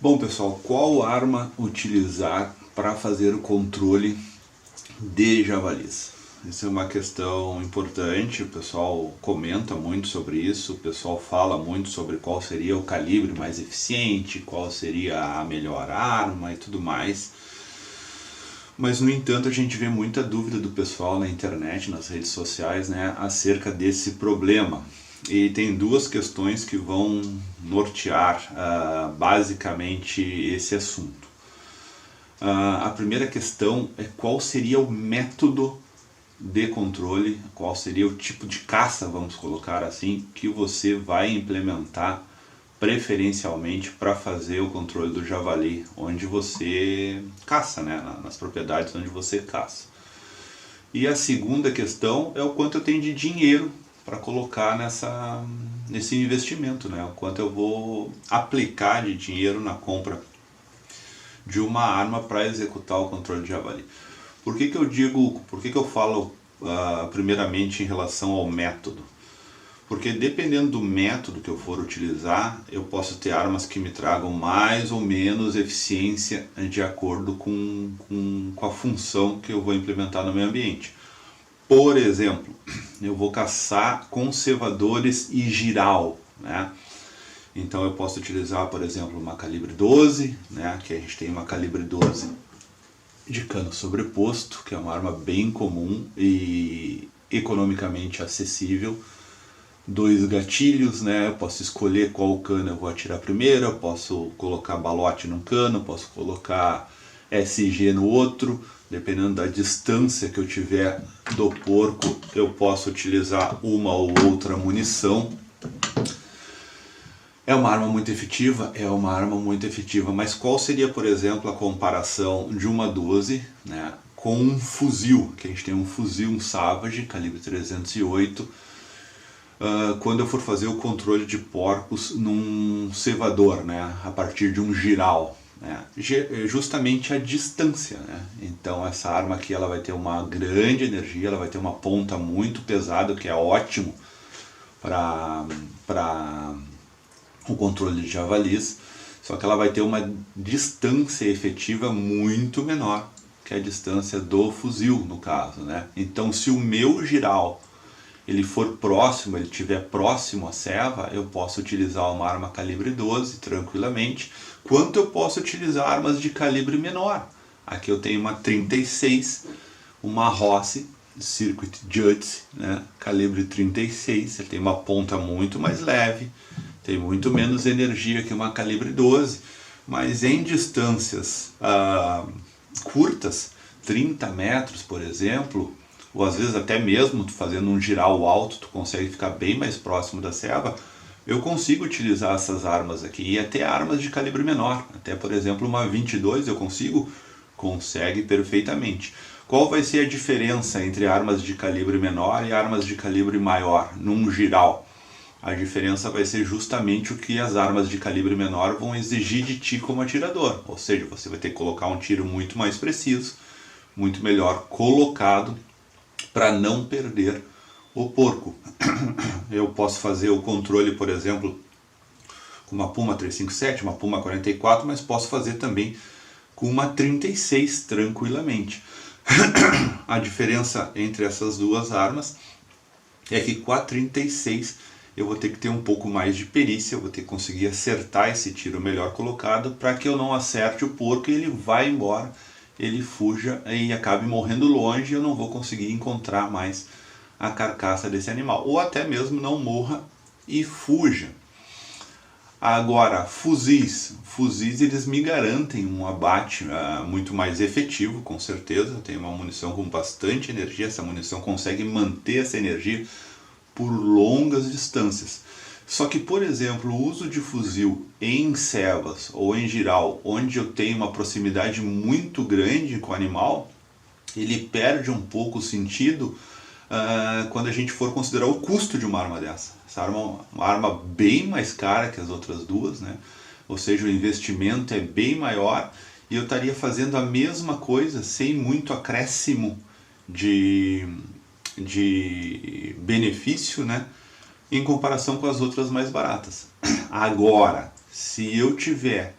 Bom, pessoal, qual arma utilizar para fazer o controle de javalis? Isso é uma questão importante, o pessoal comenta muito sobre isso, o pessoal fala muito sobre qual seria o calibre mais eficiente, qual seria a melhor arma e tudo mais. Mas, no entanto, a gente vê muita dúvida do pessoal na internet, nas redes sociais, né, acerca desse problema. E tem duas questões que vão nortear basicamente esse assunto. A primeira questão é qual seria o método de controle, qual seria o tipo de caça, vamos colocar assim, que você vai implementar preferencialmente para fazer o controle do javali, onde você caça, né, nas propriedades onde você caça. E a segunda questão é o quanto eu tenho de dinheiro para colocar nesse investimento, né? O quanto eu vou aplicar de dinheiro na compra de uma arma para executar o controle de javali. Por que eu falo primeiramente em relação ao método? Porque dependendo do método que eu for utilizar, eu posso ter armas que me tragam mais ou menos eficiência de acordo com a função que eu vou implementar no meu ambiente. Por exemplo, eu vou caçar conservadores e giral, né? Então eu posso utilizar, por exemplo, uma calibre 12, né? Que a gente tem uma calibre 12 de cano sobreposto, que é uma arma bem comum e economicamente acessível. 2 gatilhos, né? Eu posso escolher qual cano eu vou atirar primeiro, eu posso colocar balote num cano, posso colocar SG no outro. Dependendo da distância que eu tiver do porco, eu posso utilizar uma ou outra munição. É uma arma muito efetiva? É uma arma muito efetiva, mas qual seria, por exemplo, a comparação de uma 12, né, com um fuzil? Que a gente tem um fuzil, um Savage, calibre 308, quando eu for fazer o controle de porcos num cevador, né, a partir de um giral. Justamente a distância, né? Então essa arma aqui ela vai ter uma grande energia, ela vai ter uma ponta muito pesada, que é ótimo para o controle de javalis, só que ela vai ter uma distância efetiva muito menor que a distância do fuzil, no caso, né? Então se o meu giral ele for próximo, ele estiver próximo à ceva, eu posso utilizar uma arma calibre 12 tranquilamente, quanto eu posso utilizar armas de calibre menor. Aqui eu tenho uma 36, uma Rossi Circuit Judge, né, calibre 36, ele tem uma ponta muito mais leve, tem muito menos energia que uma calibre 12, mas em distâncias curtas, 30 metros por exemplo, ou às vezes até mesmo fazendo um giral alto, tu consegue ficar bem mais próximo da ceva, eu consigo utilizar essas armas aqui, e até armas de calibre menor, até por exemplo uma 22 eu consegue perfeitamente. Qual vai ser a diferença entre armas de calibre menor e armas de calibre maior, num giral? A diferença vai ser justamente o que as armas de calibre menor vão exigir de ti como atirador, ou seja, você vai ter que colocar um tiro muito mais preciso, muito melhor colocado, para não perder o porco. Eu posso fazer o controle, por exemplo, com uma Puma 357, uma Puma 44, mas posso fazer também com uma 36 tranquilamente. A diferença entre essas duas armas é que com a 36 eu vou ter que ter um pouco mais de perícia, eu vou ter que conseguir acertar esse tiro melhor colocado para que eu não acerte o porco e ele vá embora, ele fuja e acabe morrendo longe e eu não vou conseguir encontrar mais a carcaça desse animal. Ou até mesmo não morra e fuja. Agora, fuzis eles me garantem um abate muito mais efetivo, com certeza. Eu tenho uma munição com bastante energia, essa munição consegue manter essa energia por longas distâncias. Só que, por exemplo, o uso de fuzil em cevas ou em giral, onde eu tenho uma proximidade muito grande com o animal, ele perde um pouco o sentido quando a gente for considerar o custo de uma arma dessa. Essa arma é uma arma bem mais cara que as outras duas, né? Ou seja, o investimento é bem maior e eu estaria fazendo a mesma coisa sem muito acréscimo de benefício, né, em comparação com as outras mais baratas. Agora, se eu tiver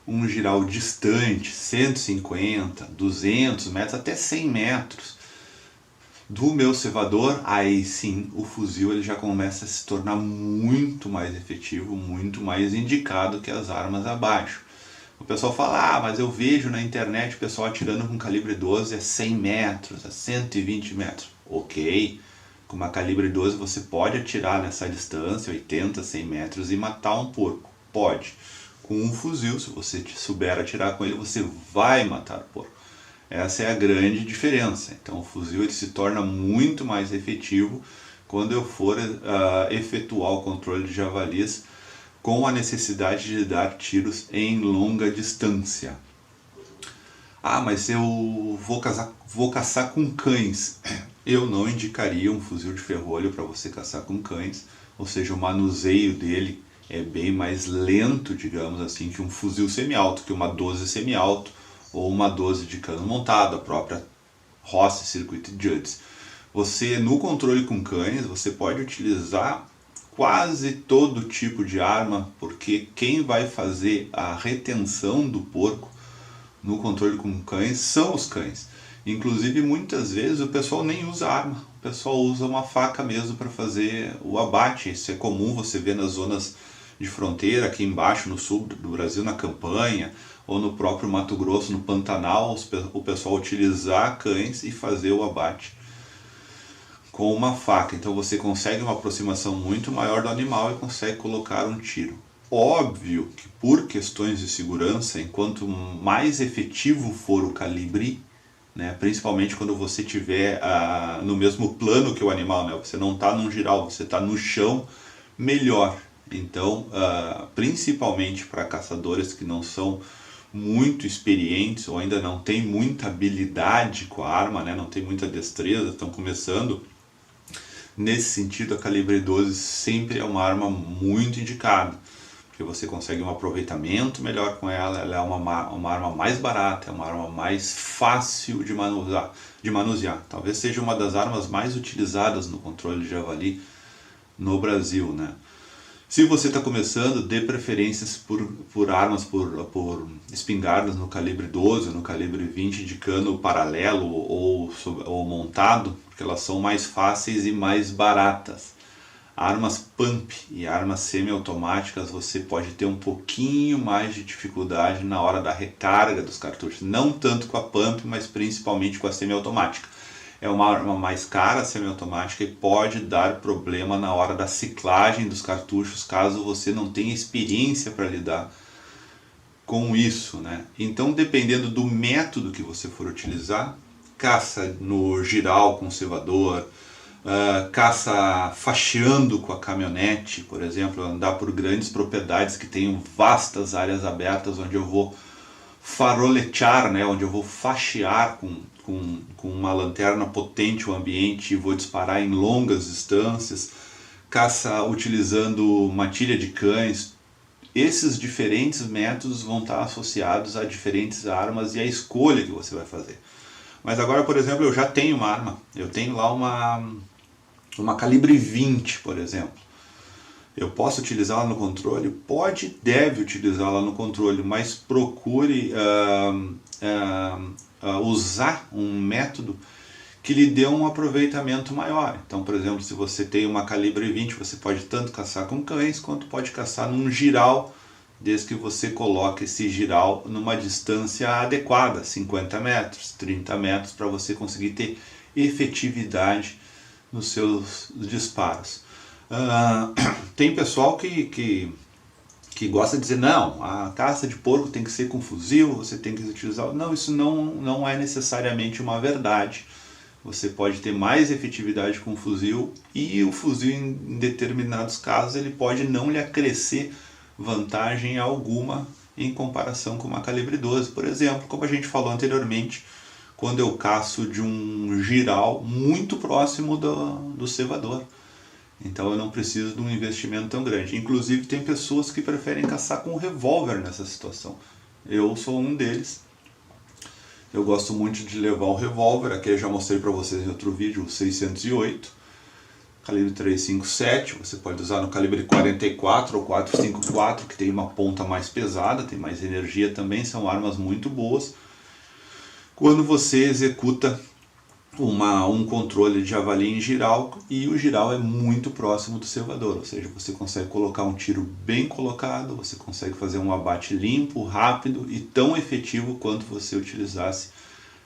um giral distante, 150, 200 metros, até 100 metros do meu cevador, aí sim o fuzil ele já começa a se tornar muito mais efetivo, muito mais indicado que as armas abaixo. O pessoal fala, mas eu vejo na internet o pessoal atirando com calibre 12 a 100 metros, a 120 metros. Ok, com uma calibre 12 você pode atirar nessa distância, 80, 100 metros e matar um porco. Pode. Com um fuzil, se você souber atirar com ele, você vai matar o porco. Essa é a grande diferença. Então o fuzil ele se torna muito mais efetivo quando eu for efetuar o controle de javalis com a necessidade de dar tiros em longa distância. Mas eu vou caçar com cães. Eu não indicaria um fuzil de ferrolho para você caçar com cães, ou seja, o manuseio dele é bem mais lento, digamos assim, que um fuzil semi-alto, que uma 12 semi-alto ou uma 12 de cano montado, a própria Ross Circuit Juds. Você, no controle com cães, você pode utilizar quase todo tipo de arma, porque quem vai fazer a retenção do porco no controle com cães são os cães. Inclusive, muitas vezes o pessoal nem usa arma, o pessoal usa uma faca mesmo para fazer o abate. Isso é comum você ver nas zonas de fronteira, aqui embaixo no sul do Brasil, na campanha, ou no próprio Mato Grosso, no Pantanal, o pessoal utilizar cães e fazer o abate com uma faca. Então você consegue uma aproximação muito maior do animal e consegue colocar um tiro. Óbvio que por questões de segurança, enquanto mais efetivo for o calibre, né, principalmente quando você estiver no mesmo plano que o animal, né, você não está num giral, você está no chão, melhor. Então, principalmente para caçadores que não são muito experientes ou ainda não tem muita habilidade com a arma, né, não tem muita destreza, estão começando, nesse sentido a calibre 12 sempre é uma arma muito indicada, porque você consegue um aproveitamento melhor com ela, ela é uma arma mais barata, é uma arma mais fácil de manusear. Talvez seja uma das armas mais utilizadas no controle de javali no Brasil, né? Se você está começando, dê preferências por armas, por espingardas no calibre 12, no calibre 20 de cano paralelo ou montado, porque elas são mais fáceis e mais baratas. Armas pump e armas semiautomáticas você pode ter um pouquinho mais de dificuldade na hora da recarga dos cartuchos. Não tanto com a pump, mas principalmente com a semiautomática. É uma arma mais cara, semiautomática, e pode dar problema na hora da ciclagem dos cartuchos, caso você não tenha experiência para lidar com isso, né? Então, dependendo do método que você for utilizar, caça no giral com cevador, caça faxeando com a caminhonete, por exemplo, andar por grandes propriedades que tenham vastas áreas abertas onde eu vou faroletear, né, onde eu vou faxear com uma lanterna potente o ambiente e vou disparar em longas distâncias, caça utilizando matilha de cães. Esses diferentes métodos vão estar associados a diferentes armas e a escolha que você vai fazer. Mas agora, por exemplo, eu já tenho uma arma, eu tenho lá uma calibre 20, por exemplo. Eu posso utilizá-la no controle? Pode, deve utilizá-la no controle, mas procure usar um método que lhe dê um aproveitamento maior. Então, por exemplo, se você tem uma calibre 20, você pode tanto caçar com cães, quanto pode caçar num giral, desde que você coloque esse giral numa distância adequada, 50 metros, 30 metros, para você conseguir ter efetividade nos seus disparos. Tem pessoal que gosta de dizer, não, a caça de porco tem que ser com fuzil, você tem que utilizar... Não, isso não é necessariamente uma verdade. Você pode ter mais efetividade com o fuzil, e o fuzil em determinados casos ele pode não lhe acrescer vantagem alguma em comparação com uma calibre 12. Por exemplo, como a gente falou anteriormente, quando eu caço de um giral muito próximo do cevador. Então eu não preciso de um investimento tão grande. Inclusive tem pessoas que preferem caçar com revólver nessa situação. Eu sou um deles. Eu gosto muito de levar o revólver. Aqui eu já mostrei para vocês em outro vídeo, o 608. calibre 357, você pode usar no calibre 44 ou 454, que tem uma ponta mais pesada, tem mais energia também, são armas muito boas. Quando você executa um controle de javali em giral, e o giral é muito próximo do cevador, ou seja, você consegue colocar um tiro bem colocado, você consegue fazer um abate limpo, rápido e tão efetivo quanto você utilizasse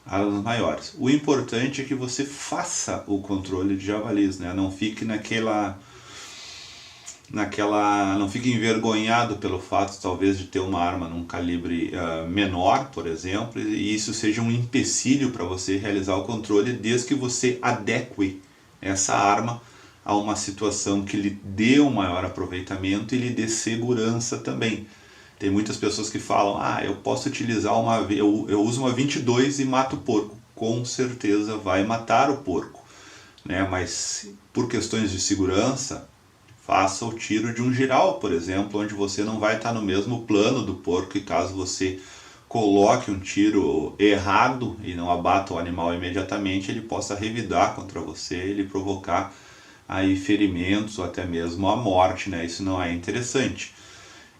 armas maiores. O importante é que você faça o controle de javalis, né? Não fique não fique envergonhado pelo fato talvez de ter uma arma num calibre menor, por exemplo, e isso seja um empecilho para você realizar o controle, desde que você adeque essa arma a uma situação que lhe dê um maior aproveitamento e lhe dê segurança também. Tem muitas pessoas que falam, eu posso utilizar eu uso uma 22 e mato o porco. Com certeza vai matar o porco, né? Mas por questões de segurança, faça o tiro de um giral, por exemplo, onde você não vai estar no mesmo plano do porco, e caso você coloque um tiro errado e não abata o animal imediatamente, ele possa revidar contra você e lhe provocar aí ferimentos ou até mesmo a morte, né? Isso não é interessante.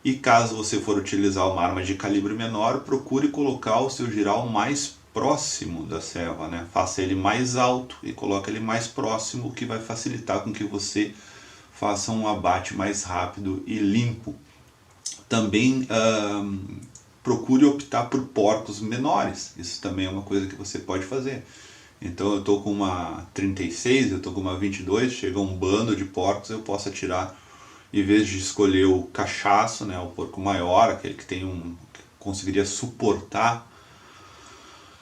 E caso você for utilizar uma arma de calibre menor, procure colocar o seu giral mais próximo da serva, né? Faça ele mais alto e coloque ele mais próximo, o que vai facilitar com que você faça um abate mais rápido e limpo. Também procure optar por porcos menores, isso também é uma coisa que você pode fazer. Então eu estou com uma 36, eu estou com uma 22, chega um bando de porcos, eu posso atirar, em vez de escolher o cachaço, né, o porco maior, aquele que que conseguiria suportar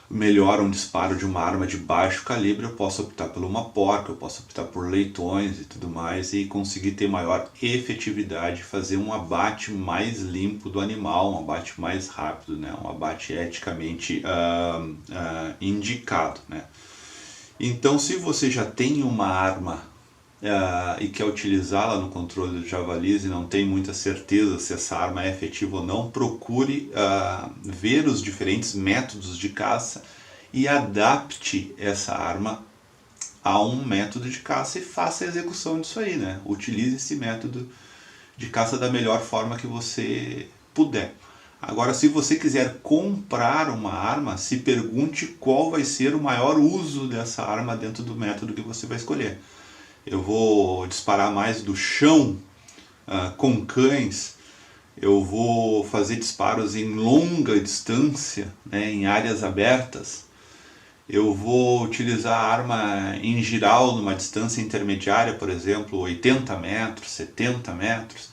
melhor um disparo de uma arma de baixo calibre, eu posso optar por uma porca, eu posso optar por leitões e tudo mais, e conseguir ter maior efetividade, fazer um abate mais limpo do animal, um abate mais rápido, né? Um abate eticamente indicado, né? Então, se você já tem uma arma e quer utilizá-la no controle dos javalis e não tem muita certeza se essa arma é efetiva ou não, procure ver os diferentes métodos de caça e adapte essa arma a um método de caça e faça a execução disso aí, né? Utilize esse método de caça da melhor forma que você puder. Agora, se você quiser comprar uma arma, se pergunte qual vai ser o maior uso dessa arma dentro do método que você vai escolher. Eu vou disparar mais do chão com cães, eu vou fazer disparos em longa distância, né, em áreas abertas, eu vou utilizar a arma em giral numa distância intermediária, por exemplo, 80 metros, 70 metros.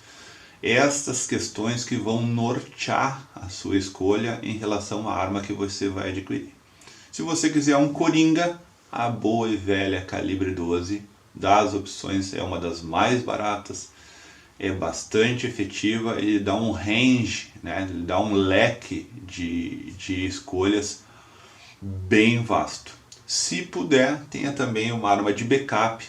Estas questões que vão nortear a sua escolha em relação à arma que você vai adquirir. Se você quiser um coringa, a boa e velha calibre 12 das opções é uma das mais baratas, é bastante efetiva e dá um range, né? Dá um leque de escolhas bem vasto. Se puder, tenha também uma arma de backup,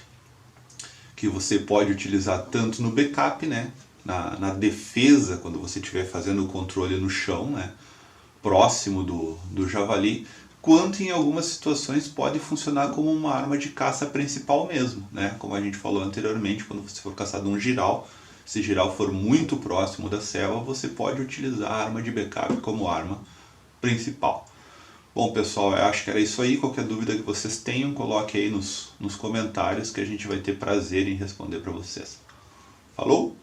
que você pode utilizar tanto no backup, né? Na defesa, quando você estiver fazendo o controle no chão, né? Próximo do javali, quanto em algumas situações pode funcionar como uma arma de caça principal mesmo, né? Como a gente falou anteriormente, quando você for caçar um giral, se giral for muito próximo da selva, você pode utilizar a arma de backup como arma principal. Bom, pessoal, eu acho que era isso aí. Qualquer dúvida que vocês tenham, coloque aí nos comentários, que a gente vai ter prazer em responder para vocês. Falou?